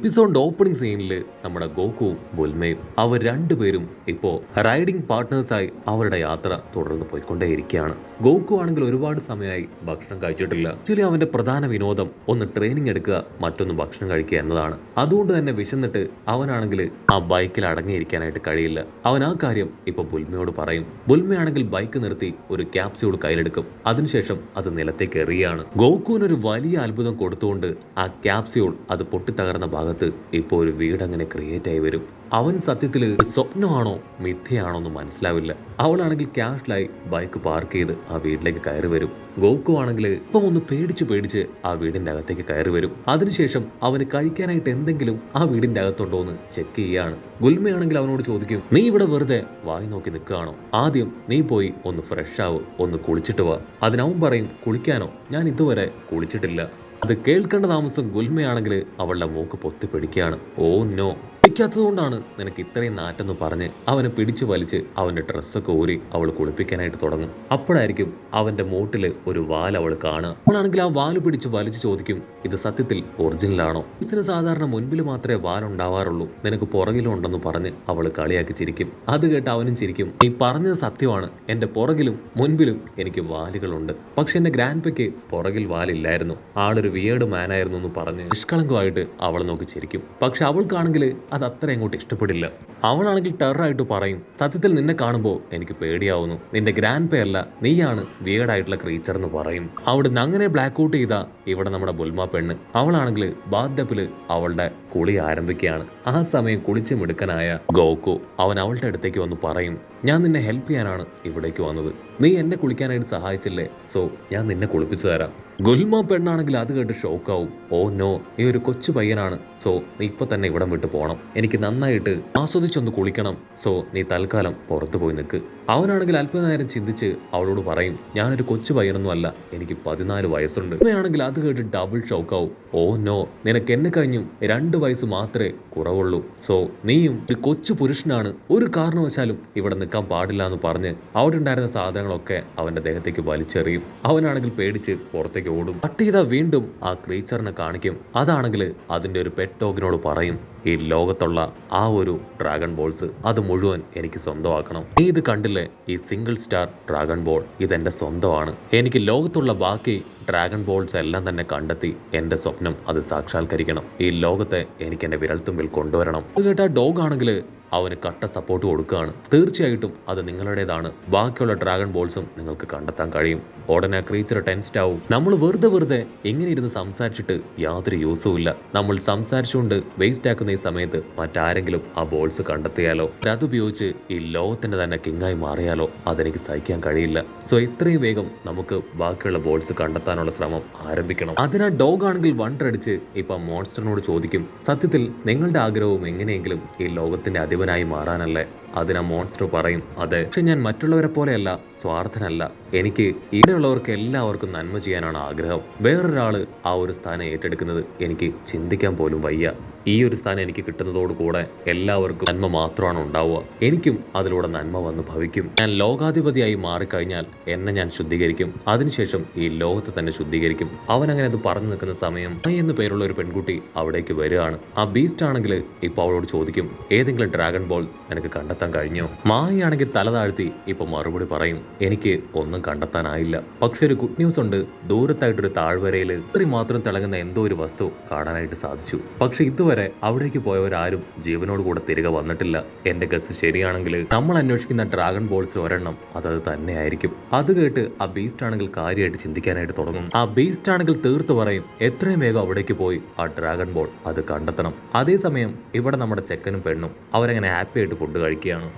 എപ്പിസോഡിന്റെ opening സീനിൽ നമ്മുടെ ഗോകുവും ബുൽമയും അവർ രണ്ടുപേരും ഇപ്പോ റൈഡിംഗ് പാർട്ട്നേഴ്സായി അവരുടെ യാത്ര തുടർന്ന് പോയിക്കൊണ്ടേയിരിക്കുകയാണ്. ഗോകു ആണെങ്കിൽ ഒരുപാട് സമയമായി ഭക്ഷണം കഴിച്ചിട്ടില്ല. ആക്ച്വലി അവന്റെ പ്രധാന വിനോദം ഒന്ന് ട്രെയിനിങ് എടുക്കുക, മറ്റൊന്ന് ഭക്ഷണം കഴിക്കുക എന്നതാണ്. അതുകൊണ്ട് തന്നെ വിശന്നിട്ട് അവനാണെങ്കിൽ ആ ബൈക്കിൽ അടങ്ങിയിരിക്കാനായിട്ട് കഴിയില്ല. അവൻ ആ കാര്യം ഇപ്പൊ ബുൽമയോട് പറയും. ബുൽമയാണെങ്കിൽ ബൈക്ക് നിർത്തി ഒരു ക്യാപ്സ്യൂൾ കയ്യിലെടുക്കും. അതിനുശേഷം അത് നിലത്തേക്ക് എറിയാണ്. ഗോകുവിനൊരു വലിയ അത്ഭുതം കൊടുത്തുകൊണ്ട് ആ ക്യാപ്സ്യൂൾ അത് പൊട്ടിത്തകർന്ന ഭാഗത്ത് ഇപ്പോൾ ഒരു വീട് അങ്ങനെ ക്രിയേറ്റ് ആയി വരും. അവൻ സത്യത്തിൽ സ്വപ്നമാണോ മിഥ്യയാണോ എന്ന് മനസ്സിലാവില്ല. അവളാണെങ്കിൽ ക്യാഷ്ലായി ബൈക്ക് പാർക്ക് ചെയ്ത് ആ വീട്ടിലേക്ക് കയറി വരും. ഗോകു ആണെങ്കിൽ ഇപ്പം ഒന്ന് പേടിച്ച് ആ വീടിന്റെ അകത്തേക്ക് കയറി വരും. അതിനുശേഷം അവന് കഴിക്കാനായിട്ട് എന്തെങ്കിലും ആ വീടിന്റെ അകത്തുണ്ടോ എന്ന് ചെക്ക് ചെയ്യാണ്. ഗുൽമയാണെങ്കിൽ അവനോട് ചോദിക്കും, നീ ഇവിടെ വെറുതെ വായി നോക്കി നിൽക്കുകയാണോ? ആദ്യം നീ പോയി ഒന്ന് ഫ്രഷ് ആവും, ഒന്ന് കുളിച്ചിട്ട് വാ. അതിനവൻ പറയും, കുളിക്കാനോ? ഞാൻ ഇതുവരെ കുളിച്ചിട്ടില്ല. അത് കേൾക്കേണ്ട താമസം ഗുൽമയാണെങ്കിൽ അവളുടെ മൂക്ക് പൊത്തി പിടിക്കുകയാണ്. ഓ നോ, കുളിക്കാത്തതുകൊണ്ടാണ് നിനക്ക് ഇത്രയും നാറ്റെന്ന് പറഞ്ഞ് അവനെ പിടിച്ചു വലിച്ച് അവന്റെ ഡ്രസ്സൊക്കെ ഊരി അവൾ കുളിപ്പിക്കാനായിട്ട് തുടങ്ങും. അപ്പോഴായിരിക്കും അവന്റെ മൂട്ടില് ഒരു വാൽ അവൾ കാണുക. അവളാണെങ്കിൽ ആ വാല് പിടിച്ച് വലിച്ചു ചോദിക്കും, ഇത് സത്യത്തിൽ ഒറിജിനലാണോ? ഇതിന് സാധാരണ മുൻപിൽ മാത്രമേ വാലുണ്ടാവാറുള്ളൂ, നിനക്ക് പുറകിലും ഉണ്ടെന്ന് പറഞ്ഞ് അവൾ കളിയാക്കി ചിരിക്കും. അത് കേട്ട് അവനും ചിരിക്കും, നീ പറഞ്ഞത് സത്യമാണ്, എന്റെ പുറകിലും മുൻപിലും എനിക്ക് വാലുകളുണ്ട്. പക്ഷെ എന്റെ ഗ്രാൻഡ്പയ്ക്ക് പുറകിൽ വാലില്ലായിരുന്നു, ആളൊരു വിയേർഡ് മാനായിരുന്നു എന്ന് പറഞ്ഞ് നിഷ്കളങ്കമായിട്ട് അവളെ നോക്കി ചിരിക്കും. പക്ഷെ അവൾക്കാണെങ്കിൽ അത് അത്ര അങ്ങോട്ട് ഇഷ്ടപ്പെടില്ല. അവളാണെങ്കിൽ ടെററായിട്ട് പറയും, സത്യത്തിൽ നിന്നെ കാണുമ്പോൾ എനിക്ക് പേടിയാവുന്നു, നിന്റെ ഗ്രാൻഡ് പേ അല്ല, നീയാണ് വിയേർഡായിട്ടുള്ള ക്രീച്ചർ എന്ന് പറയും. അവിടുന്ന് അങ്ങനെ ബ്ലാക്ക് ഔട്ട് ചെയ്ത ഇവിടെ നമ്മുടെ ബുൽമ പെണ്ണ് അവളാണെങ്കിൽ ബാത്ടബില് അവളുടെ കുളി ആരംഭിക്കുകയാണ്. ആ സമയം കുളിച്ച് മിടുക്കനായ ഗോകു അവൻ അവളുടെ അടുത്തേക്ക് വന്ന് പറയും, ഞാൻ നിന്നെ ഹെൽപ്പ് ചെയ്യാനാണ് ഇവിടേക്ക് വന്നത്, നീ എന്നെ കുളിക്കാനായിട്ട് സഹായിച്ചില്ലേ, സോ ഞാൻ നിന്നെ കുളിപ്പിച്ചു തരാം. ഗുൽമ പെണ്ണാണെങ്കിൽ അത് കേട്ട് ഷോക്കാവും. ഓ നോ, നീ ഒരു കൊച്ചു പയ്യനാണ്, സോ നീ ഇപ്പൊ തന്നെ ഇവിടം വിട്ട് പോകണം, എനിക്ക് നന്നായിട്ട് ആസ്വദിച്ചൊന്ന് കുളിക്കണം, സോ നീ തൽക്കാലം പുറത്തു പോയി നിൽക്ക്. അവനാണെങ്കിൽ അല്പനേരം ചിന്തിച്ച് അവളോട് പറയും, ഞാനൊരു കൊച്ചു പയ്യനൊന്നും അല്ല, എനിക്ക് 14 വയസ്സുണ്ട്. അവനാണെങ്കിൽ അത് കേട്ട് ഡബിൾ ഷോക്കാവും. ഓ നോ, നിനക്ക് എന്നെ കഴിഞ്ഞും 2 വയസ്സ് മാത്രമേ കുറവുള്ളൂ, സോ നീയും ഒരു കൊച്ചു പുരുഷനാണ്, ഒരു കാരണവശാലും ഇവിടെ നിൽക്കാൻ പാടില്ല എന്ന് പറഞ്ഞ് അവിടെ ഉണ്ടായിരുന്ന സാധനങ്ങളൊക്കെ അവന്റെ ദേഹത്തേക്ക് വലിച്ചെറിയും. അവനാണെങ്കിൽ പേടിച്ച് പുറത്തേക്ക് ഓടും. കട്ട് ചെയ്താൽ വീണ്ടും ആ ക്രീച്ചറിനെ കാണിക്കും. അതാണെങ്കിൽ അതിന്റെ ഒരു പെറ്റ് ഡോഗിനോട് പറയും, ഈ ലോകത്തുള്ള ആ ഒരു ഡ്രാഗൺ ബോൾസ് അത് മുഴുവൻ എനിക്ക് സ്വന്തമാക്കണം. നീ ഇത് കണ്ടില്ലേ, ഈ സിംഗിൾ സ്റ്റാർ ഡ്രാഗൺ ബോൾ ഇതെന്റെ സ്വന്തമാണ്. എനിക്ക് ലോകത്തുള്ള ബാക്കി ഡ്രാഗൺ ബോൾസ് എല്ലാം തന്നെ കണ്ടെത്തി എന്റെ സ്വപ്നം അത് സാക്ഷാത്കരിക്കണം. ഈ ലോകത്തെ എനിക്ക് എന്റെ വിരൽത്തുമ്പിൽ കൊണ്ടുവരണം. ഇത് കേട്ട ഡോഗ് ആണെങ്കിൽ അവന് കട്ട സപ്പോർട്ട് കൊടുക്കുകയാണ്. തീർച്ചയായിട്ടും അത് നിങ്ങളുടേതാണ്, ബാക്കിയുള്ള ഡ്രാഗൺ ബോൾസും നിങ്ങൾക്ക് കണ്ടെത്താൻ കഴിയും. ഉടനെ ക്രീച്ചർ ടെൻസ്ഡ് ആവും. നമ്മൾ വെറുതെ ഇങ്ങനെ ഇരുന്ന് സംസാരിച്ചിട്ട് യാതൊരു യൂസും ഇല്ല. നമ്മൾ സംസാരിച്ചുകൊണ്ട് വേസ്റ്റ് ആക്കുന്ന ഈ സമയത്ത് മറ്റാരെങ്കിലും ആ ബോൾസ് കണ്ടെത്തിയാലോ, അതുപയോഗിച്ച് ഈ ലോകത്തിന്റെ തന്നെ കിങ്ങായി മാറിയാലോ, അതെനിക്ക് സഹിക്കാൻ കഴിയില്ല. സോ എത്രയും വേഗം നമുക്ക് ബാക്കിയുള്ള ബോൾസ് കണ്ടെത്താനുള്ള ശ്രമം ആരംഭിക്കണം. അതിനാ ഡോഗ് ആണെങ്കിൽ വണ്ടടിച്ച് ഇപ്പൊ മോൺസ്റ്ററിനോട് ചോദിക്കും, സത്യത്തിൽ നിങ്ങളുടെ ആഗ്രഹവും എങ്ങനെയെങ്കിലും ഈ ലോകത്തിന്റെ അധിപനായി മാറാനല്ലേ? അതിനാ മോൺസ്റ്റർ പറയും, അതെ, പക്ഷെ ഞാൻ മറ്റുള്ളവരെ പോലെയല്ല, സ്വാർത്ഥനല്ല, എനിക്ക് ഇവിടെയുള്ളവർക്ക് എല്ലാവർക്കും നന്മ ചെയ്യാനാണ് ആഗ്രഹം. വേറൊരാള് ആ ഒരു സ്ഥാനം ഏറ്റെടുക്കുന്നത് എനിക്ക് ചിന്തിക്കാൻ പോലും വയ്യ. ഈ ഒരു സ്ഥാനം എനിക്ക് കിട്ടുന്നതോടുകൂടെ എല്ലാവർക്കും നന്മ മാത്രമാണ് ഉണ്ടാവുക, എനിക്കും അതിലൂടെ നന്മ വന്ന് ഭവിക്കും. ഞാൻ ലോകാധിപതിയായി മാറിക്കഴിഞ്ഞാൽ എന്നെ ഞാൻ ശുദ്ധീകരിക്കും, അതിനുശേഷം ഈ ലോകത്തെ തന്നെ ശുദ്ധീകരിക്കും. അവൻ അങ്ങനെ അത് പറഞ്ഞു നിൽക്കുന്ന സമയം എന്ന് പേരുള്ള ഒരു പെൺകുട്ടി അവിടേക്ക് വരികയാണ്. ആ ബീസ്റ്റ് ആണെങ്കിൽ ഇപ്പൊ അവളോട് ചോദിക്കും, ഏതെങ്കിലും ഡ്രാഗൺ ബോൾസ് എനിക്ക് കണ്ടെത്താൻ കഴിഞ്ഞോ? മായയാണെങ്കിൽ തല താഴ്ത്തി ഇപ്പൊ മറുപടി പറയും, എനിക്ക് ഒന്നും കണ്ടെത്താനായില്ല. പക്ഷെ ഒരു ഗുഡ് ന്യൂസ് ഉണ്ട്, ദൂരത്തായിട്ടൊരു താഴ്വരയിൽ ഇത്രയും മാത്രം തിളങ്ങുന്ന എന്തോ ഒരു വസ്തു കാണാനായിട്ട് സാധിച്ചു. പക്ഷെ ഇതുവരെ അവിടേക്ക് പോയവരാരും ജീവനോട് കൂടെ തിരികെ വന്നിട്ടില്ല. എന്റെ ഗസ് ശരിയാണെങ്കിൽ നമ്മൾ അന്വേഷിക്കുന്ന ഡ്രാഗൺ ബോൾസിൽ ഒരെണ്ണം അത് തന്നെയായിരിക്കും. അത് കേട്ട് ആ ബീസ്റ്റ് ആണെങ്കിൽ കാര്യമായിട്ട് ചിന്തിക്കാനായിട്ട് തുടങ്ങും. ആ ബീസ്റ്റ് ആണെങ്കിൽ തീർത്തു പറയും, എത്രയും വേഗം അവിടേക്ക് പോയി ആ ഡ്രാഗൺ ബോൾ അത് കണ്ടെത്തണം. അതേസമയം ഇവിടെ നമ്മുടെ ചെക്കനും പെണ്ണും അവരങ്ങനെ ഹാപ്പി ആയിട്ട് ഫുഡ് കഴിക്കുകയാണ്.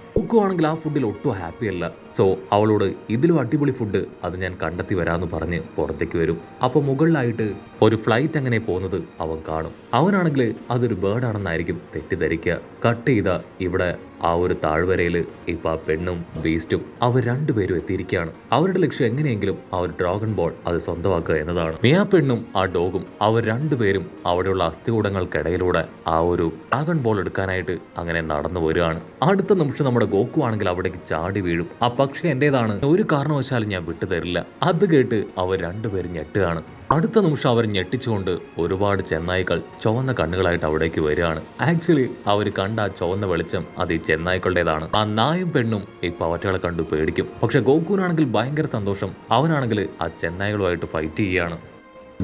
ആണെങ്കിൽ ആ ഫുഡിൽ ഒട്ടും ഹാപ്പി അല്ല. സോ അവളോട് ഇതിലും അടിപൊളി ഫുഡ് അത് ഞാൻ കണ്ടെത്തി വരാമെന്ന് പറഞ്ഞ് പുറത്തേക്ക് വരും. അപ്പൊ മുകളിലായിട്ട് ഒരു ഫ്ലൈറ്റ് അങ്ങനെ പോകുന്നത് അവൻ കാണും. അവനാണെങ്കിൽ അതൊരു ബേർഡ് ആണെന്നായിരിക്കും തെറ്റിദ്ധരിക്കുക. കട്ട് ചെയ്ത ഇവിടെ ആ ഒരു താഴ്വരയിൽ ഇപ്പൊ ആ പെണ്ണും ബീസ്റ്റും അവർ രണ്ടുപേരും എത്തിയിരിക്കുകയാണ്. അവരുടെ ലക്ഷ്യം എങ്ങനെയെങ്കിലും ആ ഒരു ഡ്രാഗൺ ബോൾ അത് സ്വന്തമാക്കുക എന്നതാണ്. മിയ പെണ്ണും ആ ഡോഗും അവർ രണ്ടുപേരും അവിടെയുള്ള അസ്ഥികൂടങ്ങൾക്കിടയിലൂടെ ആ ഒരു ഡ്രാഗൺ ബോൾ എടുക്കാനായിട്ട് അങ്ങനെ നടന്നു വരികയാണ്. അടുത്ത നിമിഷം നമ്മുടെ ഗോകു ആണെങ്കിൽ അവിടേക്ക് ചാടി വീഴും. ആ പക്ഷി എന്റേതാണ്, ഒരു കാരണവശാലും ഞാൻ വിട്ടുതരില്ല. അത് കേട്ട് അവർ രണ്ടുപേരും ഞെട്ടുകയാണ്. അടുത്ത നിമിഷം അവർ ഞെട്ടിച്ചുകൊണ്ട് ഒരുപാട് ചെന്നായ്ക്കൾ ചുവന്ന കണ്ണുകളായിട്ട് അവിടേക്ക് വരികയാണ്. ആക്ച്വലി അവർ കണ്ട ആ ചുവന്ന വെളിച്ചം അത് ഈ ചെന്നായ്ക്കളുടേതാണ്. ആ നായും പെണ്ണും ഇപ്പൊ അവറ്റകളെ കണ്ടു പേടിക്കും. പക്ഷെ ഗോകുവിനാണെങ്കിൽ ഭയങ്കര സന്തോഷം. അവനാണെങ്കിൽ ആ ചെന്നായ്കളുമായിട്ട് ഫൈറ്റ് ചെയ്യുകയാണ്.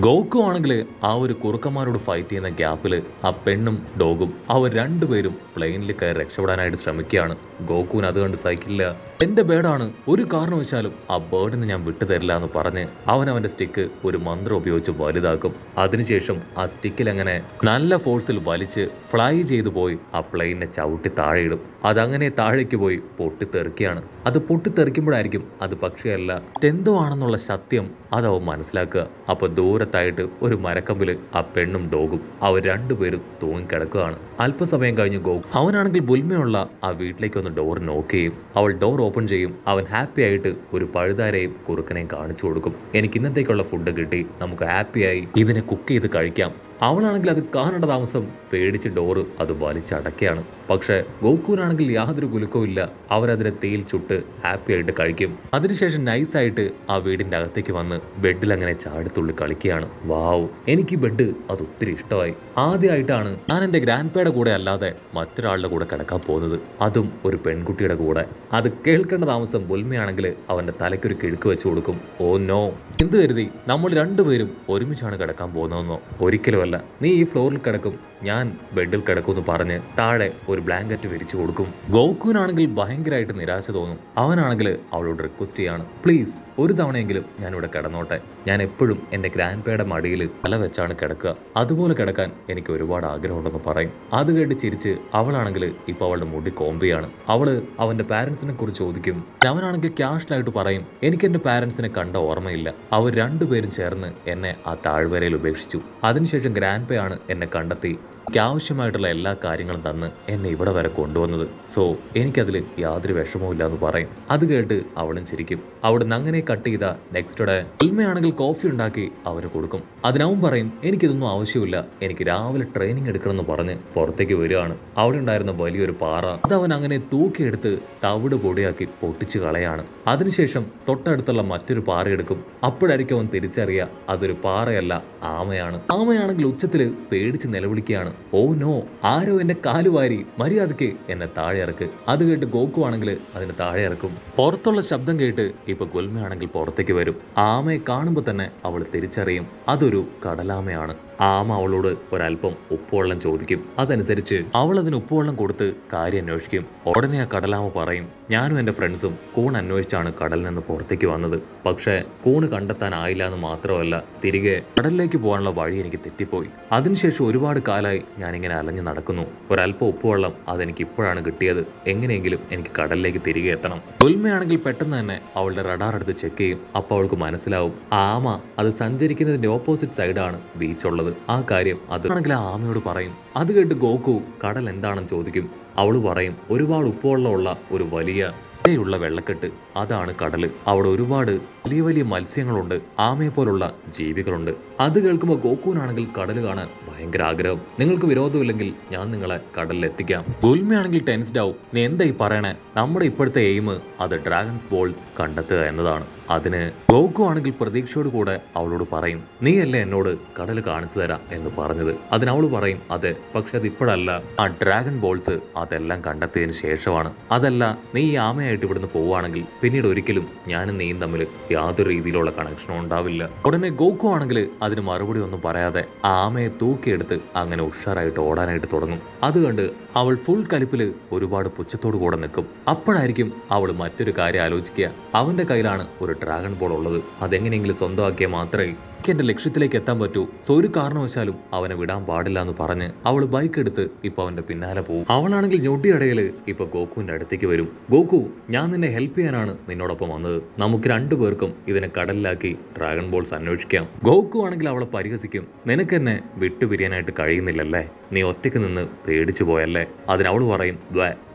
ഗോക്കു ആണെങ്കിൽ ആ ഒരു കുറുക്കന്മാരോട് ഫൈറ്റ് ചെയ്യുന്ന ഗ്യാപ്പിൽ ആ പെണ്ണും ഡോഗും അവർ രണ്ടുപേരും പ്ലെയിനിൽ കയറി രക്ഷപ്പെടാനായിട്ട് ശ്രമിക്കുകയാണ്. ഗോക്കുവിന് അത് കണ്ട് സഹിക്കില്ല. എന്റെ ബേഡാണ്, ഒരു കാരണവശാലും ആ ബേർഡിന് ഞാൻ വിട്ടുതരില്ല എന്ന് പറഞ്ഞ് അവന്റെ സ്റ്റിക്ക് ഒരു മന്ത്രം ഉപയോഗിച്ച് വലുതാക്കും. അതിനുശേഷം ആ സ്റ്റിക്കിൽ അങ്ങനെ നല്ല ഫോഴ്സിൽ വലിച്ച് ഫ്ലൈ ചെയ്തു പോയി ആ പ്ലെയിനെ ചവിട്ടി താഴെയിടും. അതങ്ങനെ താഴേക്ക് പോയി പൊട്ടിത്തെറിക്കുകയാണ്. അത് പൊട്ടിത്തെറിക്കുമ്പോഴായിരിക്കും അത് പക്ഷിയല്ല എന്തോ ആണെന്നുള്ള സത്യം അതവൻ മനസ്സിലാക്കുക. അപ്പൊ ദൂരത്തായിട്ട് ഒരു മരക്കമ്പില് ആ പെണ്ണും ഡോഗും അവർ രണ്ടുപേരും തൂങ്ങിക്കിടക്കുകയാണ്. അല്പസമയം കഴിഞ്ഞ് ഗോകു അവനാണെങ്കിൽ ബുൽമയുള്ള ആ വീട്ടിലേക്ക് ഒന്ന് ഡോർ നോക്ക് ചെയ്യും. അവൾ ഡോർ ഓപ്പൺ ചെയ്യും. അവൻ ഹാപ്പി ആയിട്ട് ഒരു പഴുതാരയും കുറുക്കനെയും കാണിച്ചു കൊടുക്കും. എനിക്ക് ഇന്നത്തേക്കുള്ള ഫുഡ് കിട്ടി, നമുക്ക് ഹാപ്പിയായി ഇതിനെ കുക്ക് ചെയ്ത് കഴിക്കാം. അവളാണെങ്കിൽ അത് കാണേണ്ട താമസം പേടിച്ച് ഡോറ് അത് വലിച്ചടക്കുകയാണ്. പക്ഷെ ഗോകുവിനാണെങ്കിൽ യാതൊരു കുലുക്കവും ഇല്ല. അവരതിനെ തീയിൽ ചുട്ട് ഹാപ്പി ആയിട്ട് കഴിക്കും. അതിനുശേഷം നൈസായിട്ട് ആ വീടിന്റെ അകത്തേക്ക് വന്ന് ബെഡിൽ അങ്ങനെ ചാടിത്തുള്ളി കളിക്കുകയാണ്. വാവ്, എനിക്ക് ഈ ബെഡ് അത് ഒത്തിരി ഇഷ്ടമായി. ആദ്യമായിട്ടാണ് ഞാൻ എൻ്റെ ഗ്രാൻഡ് പേയുടെ കൂടെ അല്ലാതെ മറ്റൊരാളുടെ കൂടെ കിടക്കാൻ പോകുന്നത്, അതും ഒരു പെൺകുട്ടിയുടെ കൂടെ. അത് കേൾക്കേണ്ട താമസം ബുൽമയാണെങ്കിൽ അവന്റെ തലയ്ക്കൊരു കിഴുക്ക് വെച്ച് കൊടുക്കും. ഓ നോ, എന്ത് കരുതി നമ്മൾ രണ്ടുപേരും ഒരുമിച്ചാണ് കിടക്കാൻ പോകുന്നതെന്നോ? ഒരിക്കലും അല്ല. നീ ഈ ഫ്ലോറിൽ കിടക്കും, ഞാൻ ബെഡിൽ കിടക്കുമെന്ന് പറഞ്ഞ് താഴെ ഒരു ബ്ലാങ്കറ്റ് വിരിച്ചു കൊടുക്കും. ഗോകുവിനാണെങ്കിൽ ഭയങ്കരമായിട്ട് നിരാശ തോന്നും. അവനാണെങ്കിൽ അവളോട് റിക്വസ്റ്റ് ചെയ്യാണ്, പ്ലീസ് ഒരു തവണയെങ്കിലും ഞാൻ ഇവിടെ കിടന്നോട്ടെ. ഞാൻ എപ്പോഴും എൻ്റെ ഗ്രാൻഡ് പേയുടെ മടിയിൽ തല വെച്ചാണ് കിടക്കുക, അതുപോലെ കിടക്കാൻ എനിക്ക് ഒരുപാട് ആഗ്രഹമുണ്ടെന്ന് പറയും. അത് കേട്ട് ചിരിച്ച് അവളാണെങ്കിൽ ഇപ്പൊ അവളുടെ മുടി കോമ്പിയാണ്. അവള് അവന്റെ പാരന്റ്സിനെ കുറിച്ച് ചോദിക്കും. അവനാണെങ്കിൽ ക്യാഷ്വലായിട്ട് പറയും, എനിക്ക് എൻ്റെ പാരന്റ്സിനെ കണ്ട ഓർമ്മയില്ല. അവർ രണ്ടുപേരും ചേർന്ന് എന്നെ ആ താഴ്വരയിൽ ഉപേക്ഷിച്ചു. അതിനുശേഷം ഗ്രാൻഡ് പേ ആണ് എന്നെ കണ്ടെത്തി എനിക്ക് ആവശ്യമായിട്ടുള്ള എല്ലാ കാര്യങ്ങളും തന്ന് എന്നെ ഇവിടെ വരെ കൊണ്ടുവന്നത്. സോ എനിക്കതിൽ യാതൊരു വിഷമവും ഇല്ല എന്ന് പറയും. അത് കേട്ട് അവളും ചിരിക്കും. അവിടുന്ന് അങ്ങനെ കട്ട് ചെയ്ത നെക്സ്റ്റ് ഡേ ഉൽമയാണെങ്കിൽ കോഫി ഉണ്ടാക്കി അവന് കൊടുക്കും. അതിനവൻ പറയും, എനിക്കിതൊന്നും ആവശ്യമില്ല, എനിക്ക് രാവിലെ ട്രെയിനിങ് എടുക്കണമെന്ന് പറഞ്ഞ് പുറത്തേക്ക് വരികയാണ്. അവിടെ ഉണ്ടായിരുന്ന വലിയൊരു പാറ അതവൻ അങ്ങനെ തൂക്കിയെടുത്ത് തവിട് പൊടിയാക്കി പൊട്ടിച്ചു കളയാണ്. അതിനുശേഷം തൊട്ടടുത്തുള്ള മറ്റൊരു പാറ എടുക്കും. അപ്പോഴായിരിക്കും അവൻ തിരിച്ചറിയുക അതൊരു പാറയല്ല, ആമയാണ്. ആമയാണെങ്കിൽ ഉച്ചത്തിൽ പേടിച്ച് നിലവിളിക്കുകയാണ്. ഓ നോ, ആരോ എന്റെ കാലുവാരി, മര്യാദയ്ക്ക് എന്നെ താഴെ ഇറക്ക്. അത് കേട്ട് ഗോകു ആണെങ്കിൽ അതിന് താഴെ ഇറക്കും. പുറത്തുള്ള ശബ്ദം കേട്ട് ഇപ്പൊ ഗുൽമയാണെങ്കിൽ പുറത്തേക്ക് വരും. ആമയെ കാണുമ്പോൾ തന്നെ അവൾ തിരിച്ചറിയും അതൊരു കടലാമയാണ്. ആമ അവളോട് ഒരല്പം ഉപ്പുവെള്ളം ചോദിക്കും. അതനുസരിച്ച് അവൾ അതിന് ഉപ്പുവെള്ളം കൊടുത്ത് കാര്യം അന്വേഷിക്കും. ഉടനെ ആ കടലാമ പറയും, ഞാനും എൻ്റെ ഫ്രണ്ട്സും കൂൺ അന്വേഷിച്ചാണ് കടലിൽ നിന്ന് പുറത്തേക്ക് വന്നത്. പക്ഷേ കൂണ് കണ്ടെത്താനായില്ല എന്ന് മാത്രമല്ല, തിരികെ കടലിലേക്ക് പോകാനുള്ള വഴി എനിക്ക് തെറ്റിപ്പോയി. അതിനുശേഷം ഒരുപാട് കാലമായി ഞാനിങ്ങനെ അലഞ്ഞു നടക്കുന്നു. ഒരല്പം ഉപ്പുവെള്ളം അതെനിക്ക് ഇപ്പോഴാണ് കിട്ടിയത്. എങ്ങനെയെങ്കിലും എനിക്ക് കടലിലേക്ക് തിരികെ എത്തണം. ഉൽമയാണെങ്കിൽ പെട്ടെന്ന് തന്നെ അവളുടെ റഡാർ എടുത്ത് ചെക്ക് ചെയ്യും. അപ്പോൾ അവൾക്ക് മനസ്സിലാവും ആമ അത് സഞ്ചരിക്കുന്നതിന്റെ ഓപ്പോസിറ്റ് സൈഡാണ് ബീച്ച് ഉള്ളത്. ആ കാര്യം അതാണെങ്കിൽ ആ ആമയോട് പറയും. അത് കേട്ട് ഗോകു കടൽ എന്താണെന്ന് ചോദിക്കും. അവള് പറയും, ഒരുപാട് ഉപ്പുവെള്ളമുള്ള ഒരു വലിയ ുള്ള വെള്ളക്കെട്ട്, അതാണ് കടല്. അവിടെ ഒരുപാട് വലിയ വലിയ മത്സ്യങ്ങളുണ്ട്, ആമയെ പോലുള്ള ജീവികളുണ്ട്. അത് കേൾക്കുമ്പോൾ ഗോകുവിനാണെങ്കിൽ കടൽ കാണാൻ ഭയങ്കര ആഗ്രഹം. നിങ്ങൾക്ക് വിരോധമില്ലെങ്കിൽ ഞാൻ നിങ്ങളെ കടലിൽ എത്തിക്കാം. ഗുൽമയാണെങ്കിൽ ടെൻസ്ഡ് ആവും. നീ എന്താ ഈ പറയണേ? നമ്മുടെ ഇപ്പോഴത്തെ എയിം അത് ഡ്രാഗൺസ് ബോൾസ് കണ്ടെത്തുക എന്നതാണ്. അതിന് ഗോകു ആണെങ്കിൽ പ്രതീക്ഷയോട് കൂടെ അവളോട് പറയും, നീയല്ലേ എന്നോട് കടൽ കാണിച്ചു തരാം എന്ന് പറഞ്ഞത്. അതിനവള് പറയും, അതെ, പക്ഷെ അത് ഇപ്പോഴല്ല. ആ ഡ്രാഗൺ ബോൾസ് അതെല്ലാം കണ്ടെത്തിയതിന് ശേഷമാണ്. അതല്ല, നീ ഈ ആമയായിട്ട് ഇവിടുന്ന് പോവുകയാണെങ്കിൽ പിന്നീട് ഒരിക്കലും ഞാനും നീയും തമ്മിൽ യാതൊരു രീതിയിലുള്ള കണക്ഷനും ഉണ്ടാവില്ല. ഉടനെ ഗോകു ആണെങ്കിൽ അതിന് മറുപടി ഒന്നും പറയാതെ ആ ആമയെ തൂക്കിയെടുത്ത് അങ്ങനെ ഉഷാറായിട്ട് ഓടാനായിട്ട് തുടങ്ങും. അത് കണ്ട് അവൾ ഫുൾ കലിപ്പില് ഒരുപാട് പുച്ഛത്തോടു കൂടെ നിൽക്കും. അപ്പോഴായിരിക്കും അവൾ മറ്റൊരു കാര്യം ആലോചിക്കുക. അവന്റെ കയ്യിലാണ് ഒരു ഡ്രാഗൺ ബോൾ ഉള്ളത്. അതെങ്ങനെയെങ്കിലും സ്വന്തമാക്കിയാൽ മാത്രമേ എനിക്ക് എന്റെ ലക്ഷ്യത്തിലേക്ക് എത്താൻ പറ്റൂ. സോ ഒരു കാരണവശാലും അവനെ വിടാൻ പാടില്ല എന്ന് പറഞ്ഞ് അവൾ ബൈക്ക് എടുത്ത് ഇപ്പൊ അവന്റെ പിന്നാലെ പോകും. അവളാണെങ്കിൽ ഞൊട്ടിയിടയിൽ ഇപ്പൊ ഗോകുവിന്റെ അടുത്തേക്ക് വരും. ഗോകു, ഞാൻ നിന്നെ ഹെൽപ്പ് ചെയ്യാനാണ് നിന്നോടൊപ്പം വന്നത്. നമുക്ക് രണ്ടുപേർക്കും ഇതിനെ കടലിലാക്കി ഡ്രാഗൺ ബോൾസ് അന്വേഷിക്കാം. ഗോകു ആണെങ്കിൽ അവളെ പരിഹസിക്കും. നിനക്ക് എന്നെ വിട്ടുപിരിയാനായിട്ട് കഴിയുന്നില്ലല്ലേ? നീ ഒറ്റയ്ക്ക് നിന്ന് പേടിച്ചു പോയല്ലേ? അതിനവൾ പറയും,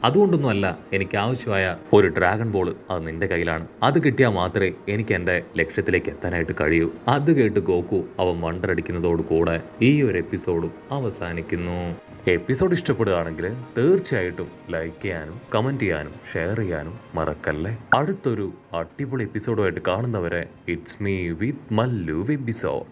അതുകൊണ്ടൊന്നും അല്ല, എനിക്ക് ആവശ്യമായ ഒരു ഡ്രാഗൺ ബോൾ അത് നിന്റെ കയ്യിലാണ്. അത് കിട്ടിയാൽ മാത്രമേ എനിക്ക് എന്റെ ലക്ഷ്യത്തിലേക്ക് എത്താനായിട്ട് കഴിയൂ. അത് കേട്ട് ഗോകു അവൻ വണ്ടറടിക്കുന്നതോട് കൂടെ ഈ ഒരു എപ്പിസോഡും അവസാനിക്കുന്നു. എപ്പിസോഡ് ഇഷ്ടപ്പെടുകയാണെങ്കിൽ തീർച്ചയായിട്ടും ലൈക്ക് ചെയ്യാനും കമന്റ് ചെയ്യാനും ഷെയർ ചെയ്യാനും മറക്കല്ലേ. അടുത്തൊരു അടിപൊളി എപ്പിസോഡുമായിട്ട് കാണുന്നവരെ it's me with Mallu episode.